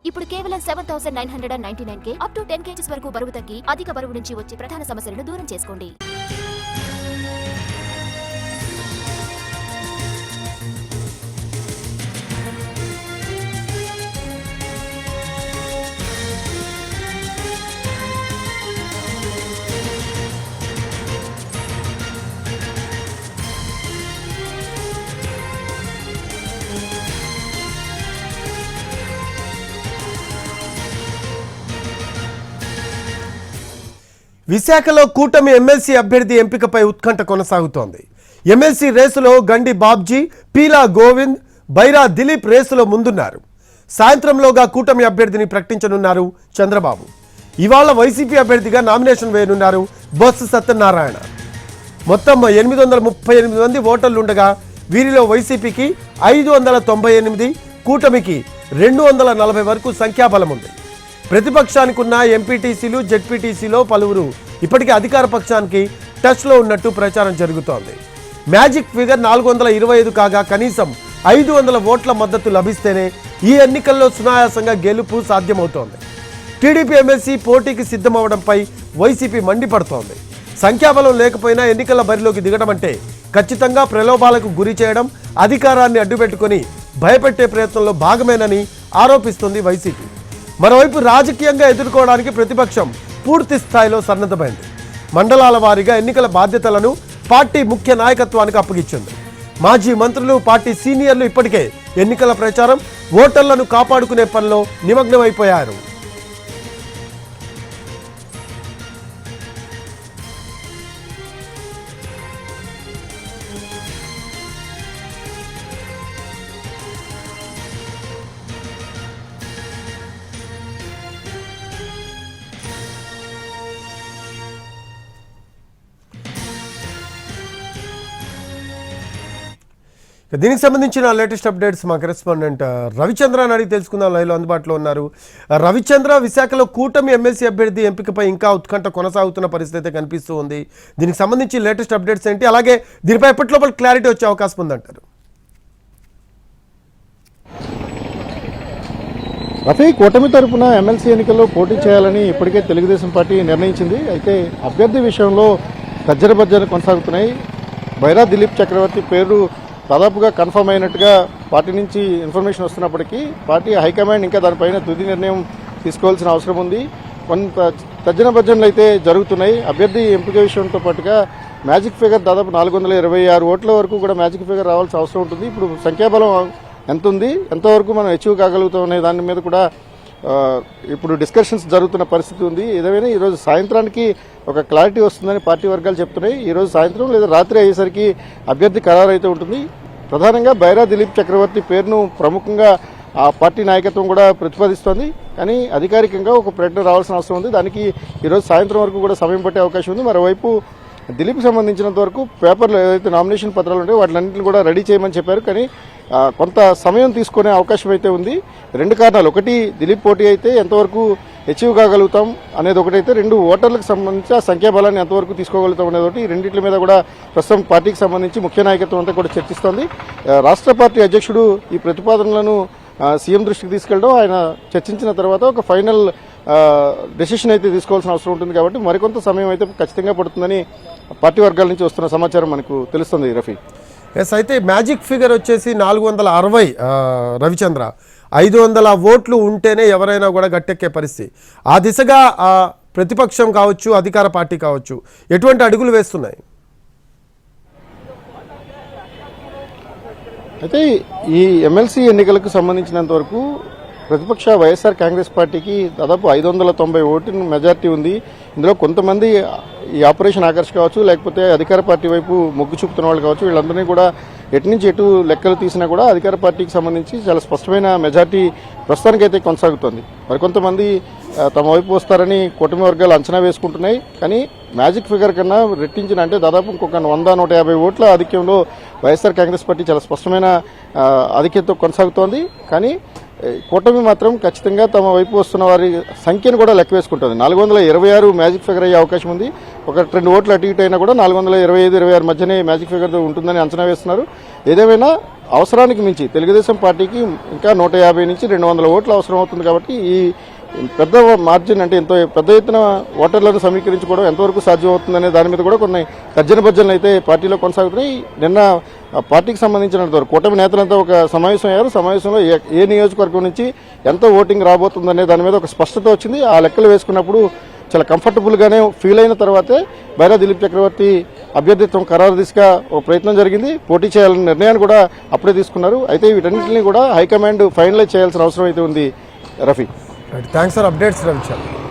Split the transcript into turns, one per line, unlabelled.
ఇప్పుడు కేవలం 7,999 up to 10 kgs వరకు బరువు తగ్గి అధిక బరువు నుంచి వచ్చే ప్రధాన సమస్యలను దూరం చేసుకోండి.
విశాఖలో కూటమి ఎమ్మెల్సీ అభ్యర్థి ఎంపికపై ఉత్కంఠ కొనసాగుతోంది. ఎమ్మెల్సీ రేసులో గండి బాబ్జీ, పీలా గోవింద్, బైరా దిలీప్ రేసులో ముందున్నారు. సాయంత్రంలోగా కూటమి అభ్యర్థిని ప్రకటించనున్నారు చంద్రబాబు. ఇవాళ వైసీపీ అభ్యర్థిగా నామినేషన్ వేయనున్నారు బొత్స సత్యనారాయణ. మొత్తం 838 మంది ఓటర్లుండగా వీరిలో వైసీపీకి 598, కూటమికి 240 వరకు సంఖ్యాబలం ఉంది. ప్రతిపక్షానికి ఉన్న ఎంపీటీసీలు, జెడ్పీటీసీలో పలువురు ఇప్పటికే అధికార పక్షానికి టచ్లో ఉన్నట్టు ప్రచారం జరుగుతోంది. మ్యాజిక్ ఫిగర్ 425 కాగా కనీసం 500 ఓట్ల మద్దతు లభిస్తేనే ఈ ఎన్నికల్లో సునాయాసంగా గెలుపు సాధ్యమవుతోంది. టీడీపీ ఎమ్మెల్సీ పోటీకి సిద్ధమవడంపై వైసీపీ మండిపడుతోంది. సంఖ్యాబలం లేకపోయినా ఎన్నికల బరిలోకి దిగడం అంటే ఖచ్చితంగా ప్రలోభాలకు గురి చేయడం, అధికారాన్ని అడ్డుపెట్టుకుని భయపెట్టే ప్రయత్నంలో భాగమేనని ఆరోపిస్తుంది వైసీపీ. మరోవైపు రాజకీయంగా ఎదుర్కోవడానికి ప్రతిపక్షం పూర్తి స్థాయిలో సన్నద్ధమైంది. మండలాల వారీగా ఎన్నికల బాధ్యతలను పార్టీ ముఖ్య నాయకత్వానికి అప్పగించింది. మాజీ మంత్రులు, పార్టీ సీనియర్లు ఇప్పటికే ఎన్నికల ప్రచారం, ఓటర్లను కాపాడుకునే పనిలో నిమగ్నమైపోయారు. దీనికి సంబంధించిన లేటెస్ట్ అప్డేట్స్ మా కరెస్పాండెంట్ రవిచంద్ర అని అడిగి తెలుసుకుందాం. లైవ్లో అందుబాటులో ఉన్నారు. రవిచంద్ర, విశాఖలో కూటమి ఎమ్మెల్సీ అభ్యర్థి ఎంపికపై ఇంకా ఉత్కంఠ కొనసాగుతున్న పరిస్థితి కనిపిస్తూ ఉంది. దీనికి సంబంధించి లేటెస్ట్ అప్డేట్స్ ఏంటి, అలాగే దీనిపై ఎప్పటిలోపల క్లారిటీ వచ్చే అవకాశం ఉందంటారు?
రఫీ, కూటమి తరఫున ఎమ్మెల్సీ ఎన్నికల్లో పోటీ చేయాలని ఇప్పటికే తెలుగుదేశం పార్టీ నిర్ణయించింది. అయితే అభ్యర్థి విషయంలో తర్జన కొనసాగుతున్నాయి. బైరా దిలీప్ చక్రవర్తి పేరు దాదాపుగా కన్ఫర్మ్ అయినట్టుగా పార్టీ నుంచి ఇన్ఫర్మేషన్ వస్తున్నప్పటికీ పార్టీ హైకమాండ్ ఇంకా దానిపైన తుది నిర్ణయం తీసుకోవాల్సిన అవసరం ఉంది. కొంత తర్జనభర్జనలు అయితే జరుగుతున్నాయి. అభ్యర్థి ఎంపిక విషయంతో పాటుగా మ్యాజిక్ ఫిగర్ దాదాపు 426 ఓట్ల వరకు కూడా మ్యాజిక్ ఫిగర్ రావాల్సిన అవసరం ఉంటుంది. ఇప్పుడు సంఖ్యాబలం ఎంత ఉంది, ఎంతవరకు మనం అచీవ్ కాగలుగుతాం అనే దాని మీద కూడా ఇప్పుడు డిస్కషన్స్ జరుగుతున్న పరిస్థితి ఉంది. ఏదైనా ఈరోజు సాయంత్రానికి ఒక క్లారిటీ వస్తుందని పార్టీ వర్గాలు చెప్తున్నాయి. ఈరోజు సాయంత్రం లేదా రాత్రి అయ్యేసరికి అభ్యర్థి ఖరారు అయితే ఉంటుంది. ప్రధానంగా బైరా దిలీప్ చక్రవర్తి పేరును ప్రముఖంగా ఆ పార్టీ నాయకత్వం కూడా ప్రతిపాదిస్తోంది. కానీ అధికారికంగా ఒక ప్రకటన రావాల్సిన అవసరం ఉంది. దానికి ఈరోజు సాయంత్రం వరకు కూడా సమయం పట్టే అవకాశం ఉంది. మరోవైపు దిలీప్ సంబంధించినంత వరకు పేపర్లు ఏదైతే నామినేషన్ పత్రాలు ఉంటాయో వాటిలన్నింటిని కూడా రెడీ చేయమని చెప్పారు. కానీ కొంత సమయం తీసుకునే అవకాశం అయితే ఉంది. 2 కారణాలు. ఒకటి, దిలీప్ పోటీ అయితే ఎంతవరకు అచీవ్ కాగలుగుతాం అనేది ఒకటైతే, 2 ఓటర్లకు సంబంధించి ఆ సంఖ్యాబలాన్ని ఎంతవరకు తీసుకోగలుగుతాం అనేది ఒకటి. రెండింటి మీద కూడా ప్రస్తుతం పార్టీకి సంబంధించి ముఖ్య నాయకత్వం అంతా కూడా చర్చిస్తోంది. రాష్ట్ర పార్టీ అధ్యక్షుడు ఈ ప్రతిపాదనలను సీఎం దృష్టికి తీసుకెళ్లడం, ఆయన చర్చించిన తర్వాత ఒక ఫైనల్ డెసిషన్ అయితే తీసుకోవాల్సిన అవసరం ఉంటుంది. కాబట్టి మరికొంత సమయం అయితే ఖచ్చితంగా పడుతుందని పార్టీ వర్గాల నుంచి వస్తున్న సమాచారం మనకు తెలుస్తుంది. రఫీ,
ఎస్, అయితే మ్యాజిక్ ఫిగర్ వచ్చేసి 460 రవిచంద్ర, 500 ఓట్లు ఉంటేనే ఎవరైనా కూడా గట్టెక్కే పరిస్థితి. ఆ దిశగా ప్రతిపక్షం కావచ్చు, అధికార పార్టీ కావచ్చు, ఎటువంటి అడుగులు వేస్తున్నాయి?
అయితే ఈ ఎమ్మెల్సీ ఎన్నికలకు సంబంధించినంత వరకు ప్రతిపక్ష వైఎస్ఆర్ కాంగ్రెస్ పార్టీకి దాదాపు 590 ఓట్ల మెజార్టీ ఉంది. ఇందులో కొంతమంది ఈ ఆపరేషన్ ఆకర్ష్ కావచ్చు, లేకపోతే అధికార పార్టీ వైపు మొగ్గు చూపుతున్న వాళ్ళు కావచ్చు, వీళ్ళందరినీ కూడా ఎటు నుంచి ఎటు లెక్కలు తీసినా కూడా అధికార పార్టీకి సంబంధించి చాలా స్పష్టమైన మెజార్టీ ప్రస్తుతానికైతే కొనసాగుతోంది. మరికొంతమంది తమ వైపు వస్తారని కూటమి వర్గాలు అంచనా వేసుకుంటున్నాయి. కానీ మ్యాజిక్ ఫిగర్ కన్నా రెట్టించిన, అంటే దాదాపు ఇంకొక 100-150 ఓట్ల ఆధిక్యంలో వైఎస్ఆర్ కాంగ్రెస్ పార్టీ చాలా స్పష్టమైన ఆధిక్యంతో కొనసాగుతోంది. కానీ కూటమి మాత్రం ఖచ్చితంగా తమ వైపు వస్తున్న వారి సంఖ్యను కూడా లెక్క వేసుకుంటుంది. 426 మ్యాజిక్ ఫిగర్ అయ్యే అవకాశం ఉంది. ఒక 2 ఓట్లు అటు ఇటు అయినా కూడా 425-26 మధ్యనే మ్యాజిక్ ఫిగర్ ఉంటుందని అంచనా వేస్తున్నారు. ఏదేమైనా అవసరానికి మించి తెలుగుదేశం పార్టీకి ఇంకా 150 నుంచి 200 ఓట్లు అవసరం అవుతుంది కాబట్టి ఈ పెద్ద మార్జిన్ అంటే ఎంతో పెద్ద ఎత్తున ఓటర్లను సమీకరించుకోవడం ఎంతవరకు సాధ్యం అవుతుందనే దాని మీద కూడా కొన్ని తర్జన భర్జనలు అయితే పార్టీలో కొనసాగుతున్నాయి. నిన్న పార్టీకి సంబంధించిన కూటమి నేతలంతా ఒక సమావేశం అయ్యారు. సమావేశంలో ఏ నియోజకవర్గం నుంచి ఎంత ఓటింగ్ రాబోతుందనే దాని మీద ఒక స్పష్టత వచ్చింది. ఆ లెక్కలు వేసుకున్నప్పుడు చాలా కంఫర్టబుల్గానే ఫీల్ అయిన తర్వాతే బైరా దిలీప్ చక్రవర్తి అభ్యర్థిత్వం ఖరారు దిశగా ఒక ప్రయత్నం జరిగింది. పోటీ చేయాలనే నిర్ణయాన్ని కూడా అప్పుడే తీసుకున్నారు. అయితే వీటన్నింటినీ కూడా హైకమాండ్ ఫైనలైజ్ చేయాల్సిన అవసరం అయితే ఉంది. Rafi,
thanks for updates Ravichandra.